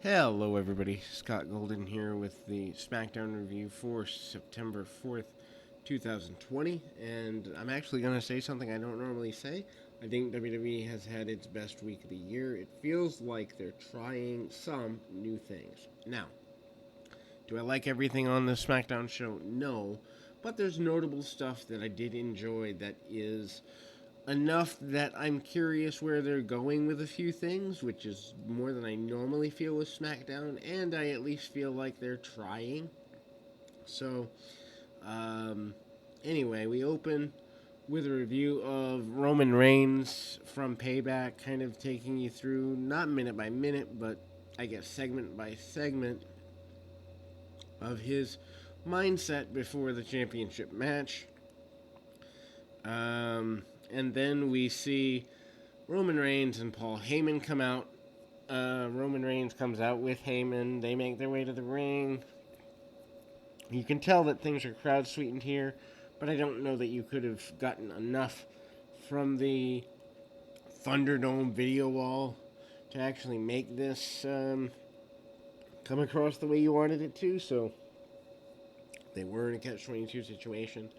Hello, everybody. Scott Golden here with the SmackDown review for September 4th, 2020. And I'm actually going to say something I don't normally say. I think WWE has had its best week of the year. It feels like they're trying some new things. Now, do I like everything on the SmackDown show? No. But there's notable stuff that I did enjoy that is enough that I'm curious where they're going with a few things, which is more than I normally feel with SmackDown, and I at least feel like they're trying. So, um, anyway, we open with a review of Roman Reigns from Payback, kind of taking you through, not minute by minute, but I guess segment by segment of his mindset before the championship match. And then we see Roman Reigns and Paul Heyman come out. Roman Reigns comes out with Heyman. They make their way to the ring. You can tell that things are crowd sweetened here, but I don't know that you could have gotten enough from the Thunderdome video wall to actually make this come across the way you wanted it to. So they were in a catch-22 situation.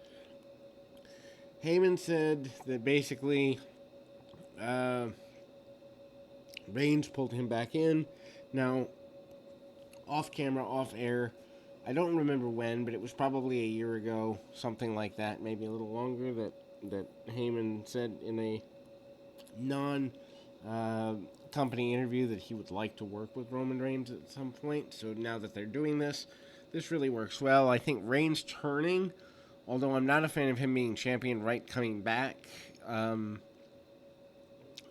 Heyman said that basically Reigns pulled him back in. Now, off camera, off air, I don't remember when, but it was probably a year ago, something like that, maybe a little longer, that Heyman said in a non company interview that he would like to work with Roman Reigns at some point. So now that they're doing this, this really works well. I think Reigns turning, although I'm not a fan of him being champion right coming back,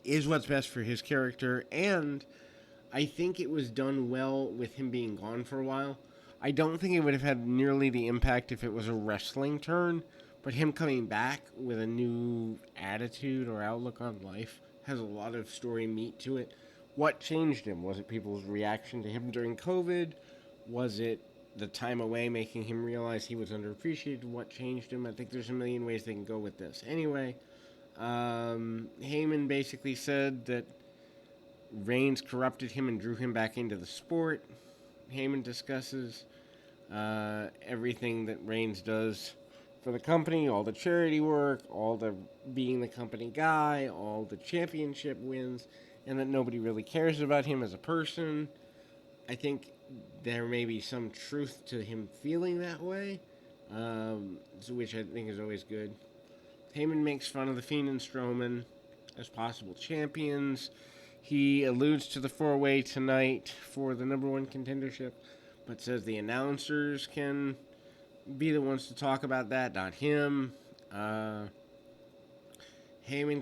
is what's best for his character, and I think it was done well with him being gone for a while. I don't think it would have had nearly the impact if it was a wrestling turn, but him coming back with a new attitude or outlook on life has a lot of story meat to it. What changed him? Was it people's reaction to him during COVID? Was it the time away making him realize he was underappreciated? What changed him? I think there's a million ways they can go with this. Anyway, Heyman basically said that Reigns corrupted him and drew him back into the sport. Heyman discusses everything that Reigns does for the company, all the charity work, all the being the company guy, all the championship wins, and that nobody really cares about him as a person. I think there may be some truth to him feeling that way, which I think is always good. Heyman makes fun of The Fiend and Strowman as possible champions. He alludes to the four-way tonight for the number one contendership, but says the announcers can be the ones to talk about that, not him. Heyman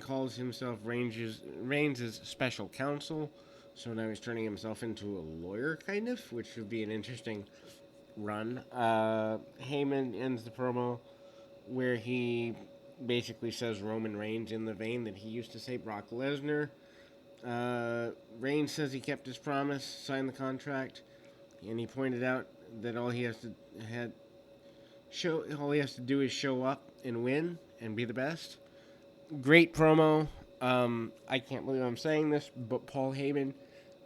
calls himself Reigns' special counsel, so now he's turning himself into a lawyer, kind of, which would be an interesting run. Heyman ends the promo where he basically says Roman Reigns in the vein that he used to say Brock Lesnar. Reigns says he kept his promise, signed the contract, and he pointed out that all he has to do is show up and win and be the best. Great promo. I can't believe I'm saying this, but Paul Heyman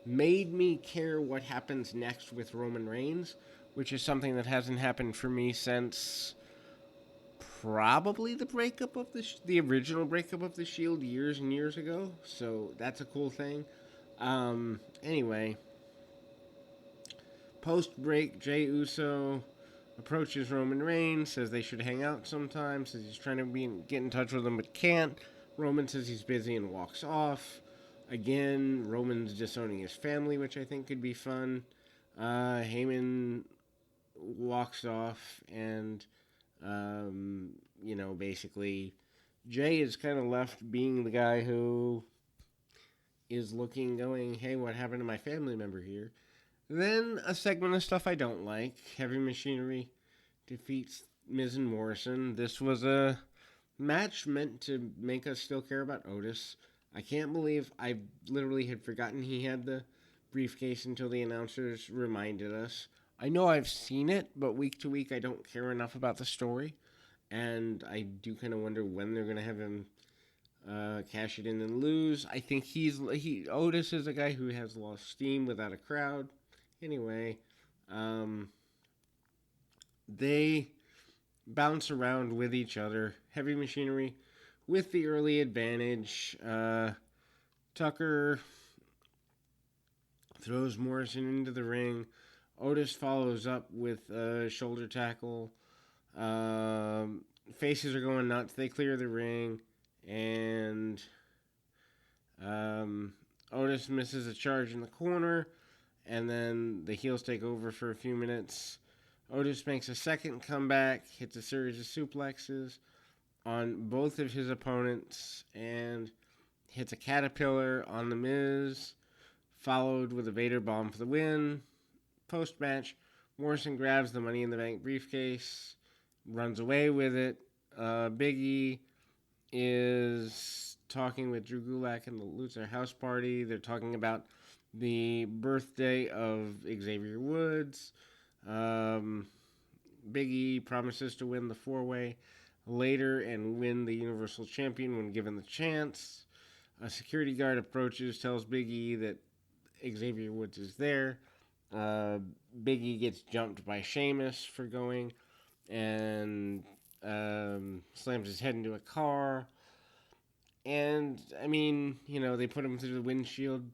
made me care what happens next with Roman Reigns, which is something that hasn't happened for me since probably the breakup of the original breakup of the Shield years and years ago. So that's a cool thing. Anyway, post break, Jey Uso approaches Roman Reigns, says they should hang out sometime, says he's trying to get in touch with him but can't. Roman says he's busy and walks off. Again, Roman's disowning his family, which I think could be fun. Heyman walks off, and basically, Jey is kind of left being the guy who is going, hey, what happened to my family member here? Then a segment of stuff I don't like. Heavy Machinery defeats Miz and Morrison. This was a match meant to make us still care about Otis. I can't believe I literally had forgotten he had the briefcase until the announcers reminded us. I know I've seen it, but week to week I don't care enough about the story. And I do kind of wonder when they're going to have him cash it in and lose. I think Otis is a guy who has lost steam without a crowd. Anyway, um, they bounce around with each other. Heavy Machinery with the early advantage. Tucker throws Morrison into the ring. Otis follows up with a shoulder tackle. Um, Faces are going nuts. They clear the ring, and Otis misses a charge in the corner, and then the heels take over for a few minutes. Otis makes a second comeback, hits a series of suplexes on both of his opponents, and hits a caterpillar on The Miz, followed with a Vader bomb for the win. Post match, Morrison grabs the Money in the Bank briefcase, runs away with it. Big E is talking with Drew Gulak and the Loser House Party. They're talking about the birthday of Xavier Woods. Big E promises to win the four-way later and win the Universal Champion when given the chance. A security guard approaches, tells Big E that Xavier Woods is there. Big E gets jumped by Sheamus for going and slams his head into a car. And, I mean, they put him through the windshield.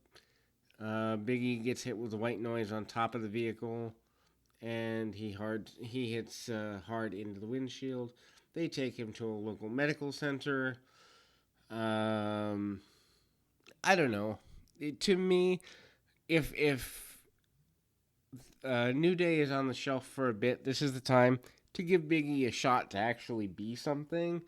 Big E gets hit with the white noise on top of the vehicle, and he hits hard into the windshield. They take him to a local medical center. I don't know. To me, if New Day is on the shelf for a bit, this is the time to give Big E a shot to actually be something.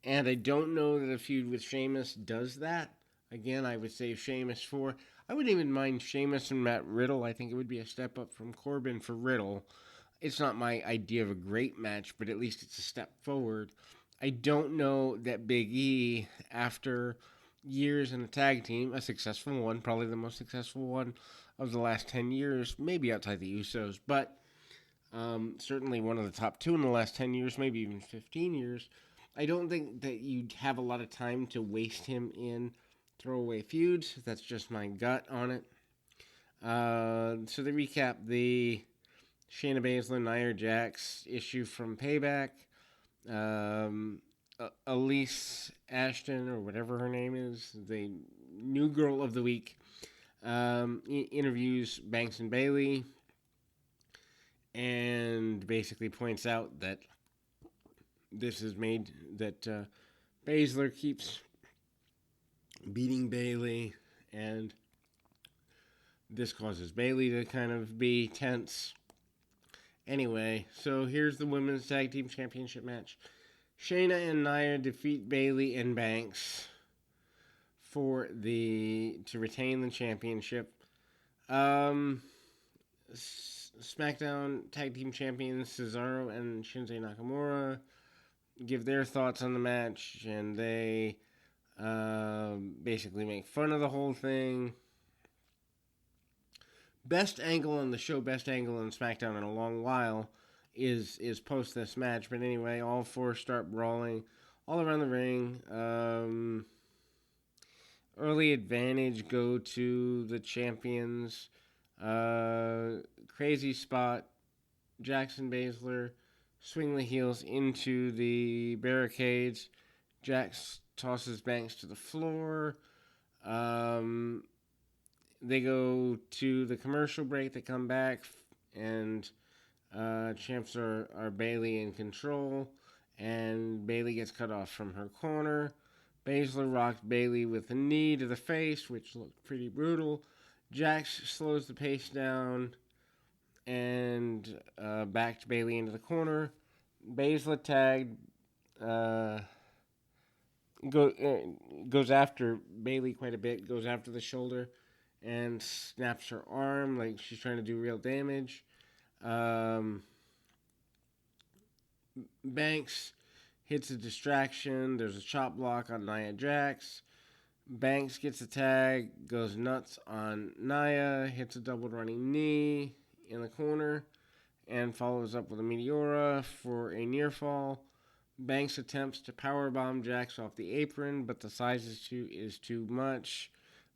And I don't know that a feud with Sheamus does that. Again, I would say Sheamus for. I wouldn't even mind Sheamus and Matt Riddle. I think it would be a step up from Corbin for Riddle. It's not my idea of a great match, but at least it's a step forward. I don't know that Big E, after years in a tag team, a successful one, probably the most successful one of the last 10 years, maybe outside the Usos, but certainly one of the top two in the last 10 years, maybe even 15 years. I don't think that you'd have a lot of time to waste him in throwaway feuds. That's just my gut on it. So to recap, the Shayna Baszler, Nia Jax issue from Payback. Elise Ashton, or whatever her name is, the new girl of the week, interviews Banks and Bailey and basically points out that this is made that Baszler keeps beating Bailey, and this causes Bailey to kind of be tense. Anyway, so here's the Women's Tag Team Championship match. Shayna and Nia defeat Bailey and Banks to retain the championship. SmackDown Tag Team Champions Cesaro and Shinsuke Nakamura give their thoughts on the match, and they basically make fun of the whole thing. Best angle on the show, best angle on SmackDown in a long while, is post this match. But anyway, all four start brawling all around the ring. Early advantage go to the champions. Crazy spot. Jackson Baszler swing the heels into the barricades. Jax tosses Banks to the floor. They go to the commercial break. They come back, and champs are Bailey in control, and Bailey gets cut off from her corner. Baszler rocked Bailey with a knee to the face, which looked pretty brutal. Jax slows the pace down and backed Bailey into the corner. Baszler tagged, goes after Bailey quite a bit, goes after the shoulder, and snaps her arm like she's trying to do real damage. Banks hits a distraction. There's a chop block on Nia Jax. Banks gets a tag, goes nuts on Nia, hits a double running knee in the corner, and follows up with a Meteora for a near fall. Banks attempts to powerbomb Jax off the apron, but the size is too much.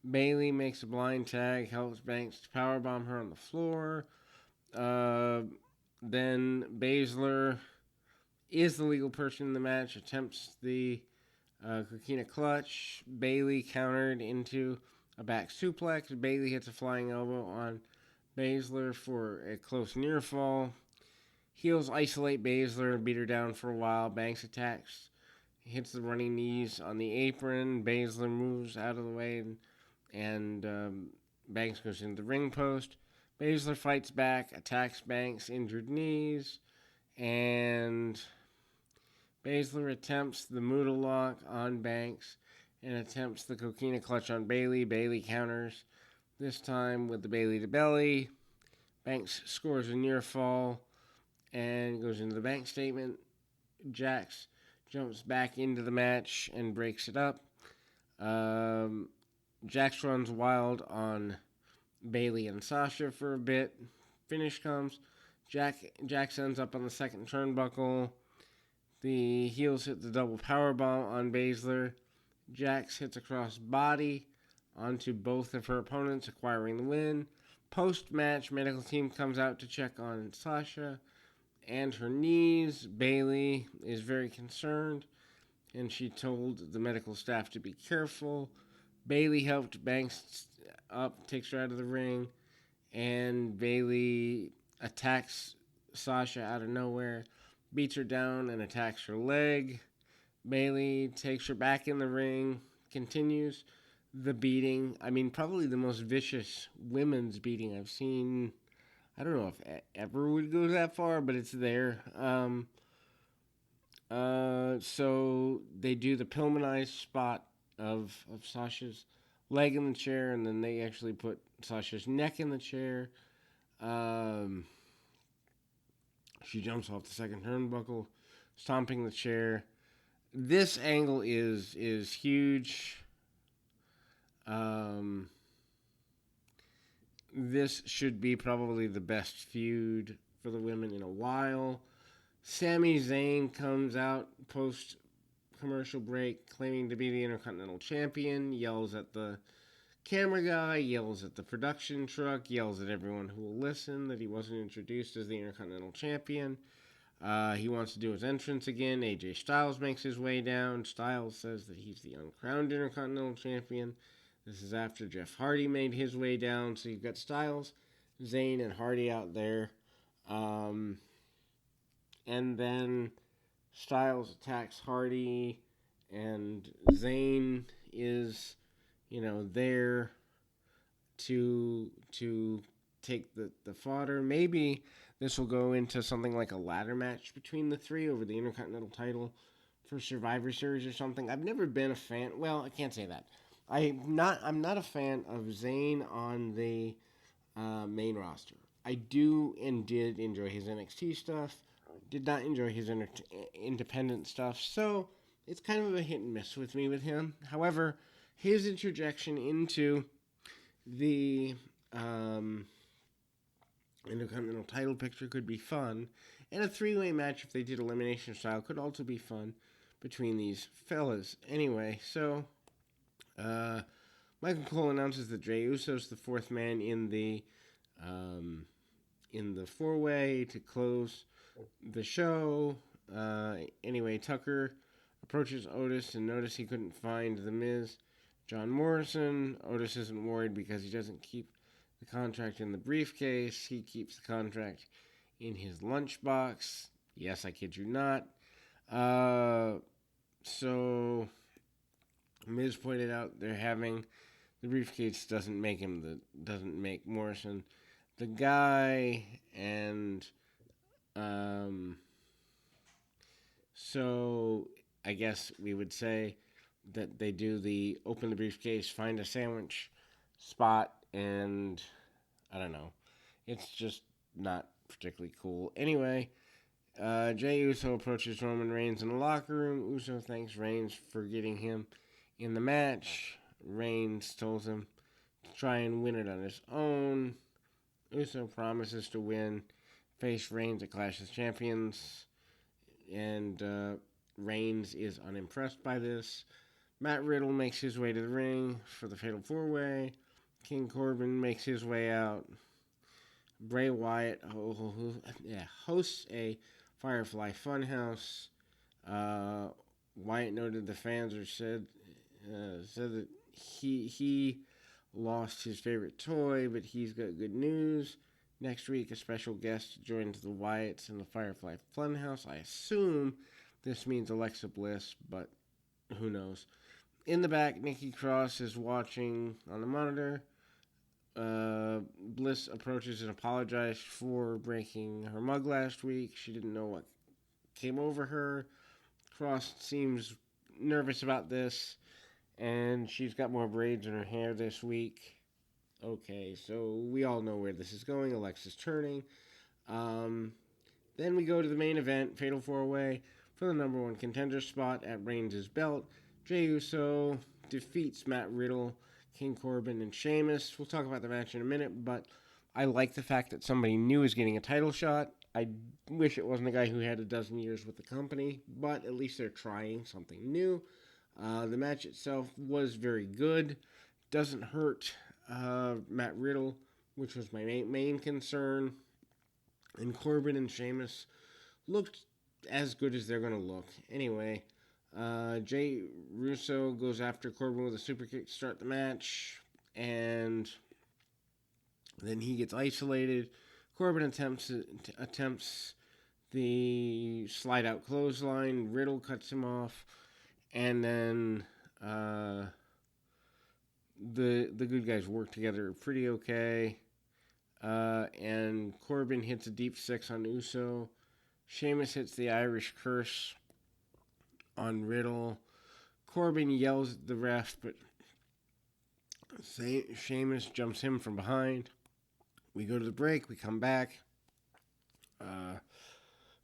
Bailey makes a blind tag, helps Banks to powerbomb her on the floor. Uh, then Baszler is the legal person in the match, attempts the Coquina clutch. Bailey countered into a back suplex. Bailey hits a flying elbow on Baszler for a close near fall. Heels isolate Baszler and beat her down for a while. Banks attacks, hits the running knees on the apron. Baszler moves out of the way, and Banks goes into the ring post. Baszler fights back, attacks Banks' injured knees, and Baszler attempts the Moodle lock on Banks and attempts the Coquina clutch on Bailey. Bailey counters, this time with the Bailey to belly. Banks scores a near fall and goes into the bank statement. Jax jumps back into the match and breaks it up. Jax runs wild on Bailey and Sasha for a bit. Finish comes. Jax ends up on the second turnbuckle. The heels hit the double powerbomb on Baszler. Jax hits a cross body onto both of her opponents, acquiring the win. Post-match, medical team comes out to check on Sasha and her knees. Bailey is very concerned, and she told the medical staff to be careful. Bailey helped Banks up, takes her out of the ring, and Bailey attacks Sasha out of nowhere, beats her down, and attacks her leg. Bailey takes her back in the ring, continues the beating. I mean, probably the most vicious women's beating I've seen. I don't know if ever would go that far, but it's there. So they do the Pillmanized spot of Sasha's leg in the chair, and then they actually put Sasha's neck in the chair. She jumps off the second turnbuckle, stomping the chair. This angle is huge. This should be probably the best feud for the women in a while. Sami Zayn comes out post commercial break claiming to be the Intercontinental Champion, yells at the camera guy, yells at the production truck, yells at everyone who will listen that he wasn't introduced as the Intercontinental Champion. He wants to do his entrance again. AJ Styles makes his way down. Styles says that he's the uncrowned Intercontinental Champion. This is after Jeff Hardy made his way down. So you've got Styles, Zayn, and Hardy out there. And then Styles attacks Hardy, and Zayn is, there to take the fodder. Maybe this will go into something like a ladder match between the three over the Intercontinental title for Survivor Series or something. I've never been a fan. Well, I can't say that. I'm not a fan of Zayn on the main roster. I do and did enjoy his NXT stuff. Did not enjoy his independent stuff. So it's kind of a hit and miss with me with him. However, his interjection into the Intercontinental title picture could be fun. And a three-way match, if they did elimination style, could also be fun between these fellas. Anyway, so Michael Cole announces that Jey Uso's the fourth man in the four-way to close the show. Anyway, Tucker approaches Otis and notices he couldn't find The Miz. John Morrison. Otis isn't worried because he doesn't keep the contract in the briefcase. He keeps the contract in his lunchbox. Yes, I kid you not. So Miz pointed out they're having the briefcase doesn't make Morrison the guy, and so I guess we would say that they do the open the briefcase, find a sandwich spot, and I don't know. It's just not particularly cool. Anyway, Jey Uso approaches Roman Reigns in the locker room. Uso thanks Reigns for getting him in the match. Reigns tells him to try and win it on his own. Uso promises to win, face Reigns at Clash of Champions, and Reigns is unimpressed by this. Matt Riddle makes his way to the ring for the Fatal 4-Way. King Corbin makes his way out. Bray Wyatt hosts a Firefly Funhouse. Wyatt noted the fans said that he lost his favorite toy, but he's got good news. Next week, a special guest joins the Wyatts in the Firefly Funhouse. I assume this means Alexa Bliss, but who knows. In the back, Nikki Cross is watching on the monitor. Bliss approaches and apologized for breaking her mug last week. She didn't know what came over her. Cross seems nervous about this, and she's got more braids in her hair this week. Okay, so we all know where this is going. Alexa's turning. Then we go to the main event, Fatal 4-Way, for the number one contender spot at Reigns' belt. Jey Uso defeats Matt Riddle, King Corbin, and Sheamus. We'll talk about the match in a minute, but I like the fact that somebody new is getting a title shot. I wish it wasn't a guy who had a dozen years with the company, but at least they're trying something new. The match itself was very good. Doesn't hurt Matt Riddle, which was my main concern. And Corbin and Sheamus looked as good as they're going to look. Anyway, Jey Uso goes after Corbin with a super kick to start the match, and then he gets isolated. Corbin attempts the slide out clothesline. Riddle cuts him off, and then the good guys work together pretty okay. And Corbin hits a deep six on Uso. Sheamus hits the Irish Curse on Riddle. Corbin yells at the ref, but Sheamus jumps him from behind. We go to the break. We come back.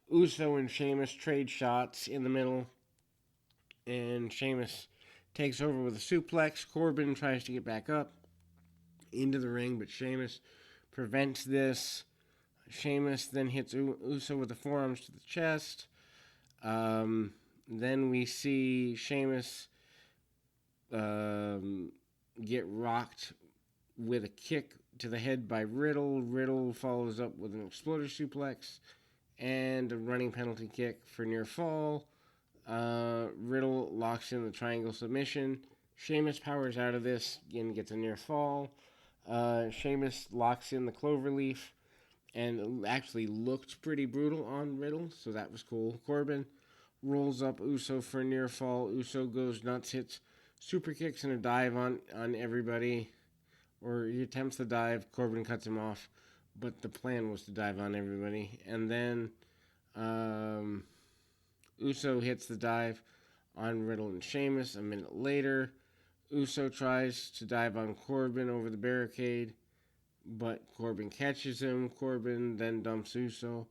Uso and Sheamus trade shots in the middle, and Sheamus takes over with a suplex. Corbin tries to get back up into the ring, but Sheamus prevents this. Sheamus then hits Uso with the forearms to the chest. Then we see Sheamus get rocked with a kick to the head by Riddle. Riddle follows up with an exploder suplex and a running penalty kick for near fall. Riddle locks in the triangle submission. Sheamus powers out of this and gets a near fall. Sheamus locks in the cloverleaf and actually looked pretty brutal on Riddle, so that was cool. Corbin rolls up Uso for a near fall. Uso goes nuts, hits super kicks and a dive on everybody. Or he attempts to dive. Corbin cuts him off, but the plan was to dive on everybody. And then Uso hits the dive on Riddle and Sheamus. A minute later, Uso tries to dive on Corbin over the barricade, but Corbin catches him. Corbin then dumps Uso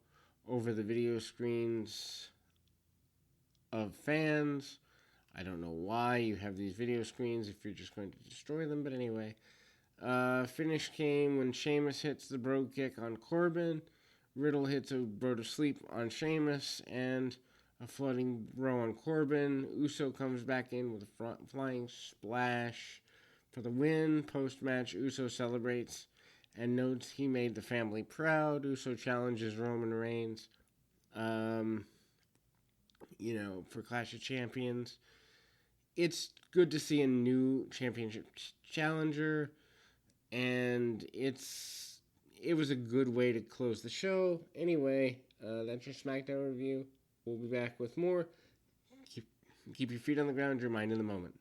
over the video screens of fans. I don't know why you have these video screens if you're just going to destroy them, but anyway. Finish came when Sheamus hits the bro kick on Corbin. Riddle hits a bro to sleep on Sheamus and a floating bro on Corbin. Uso comes back in with a flying splash for the win. Post-match, Uso celebrates and notes he made the family proud. Uso challenges Roman Reigns, for Clash of Champions. It's good to see a new championship challenger, and it was a good way to close the show. Anyway, that's your SmackDown review. We'll be back with more. Keep your feet on the ground, your mind in the moment.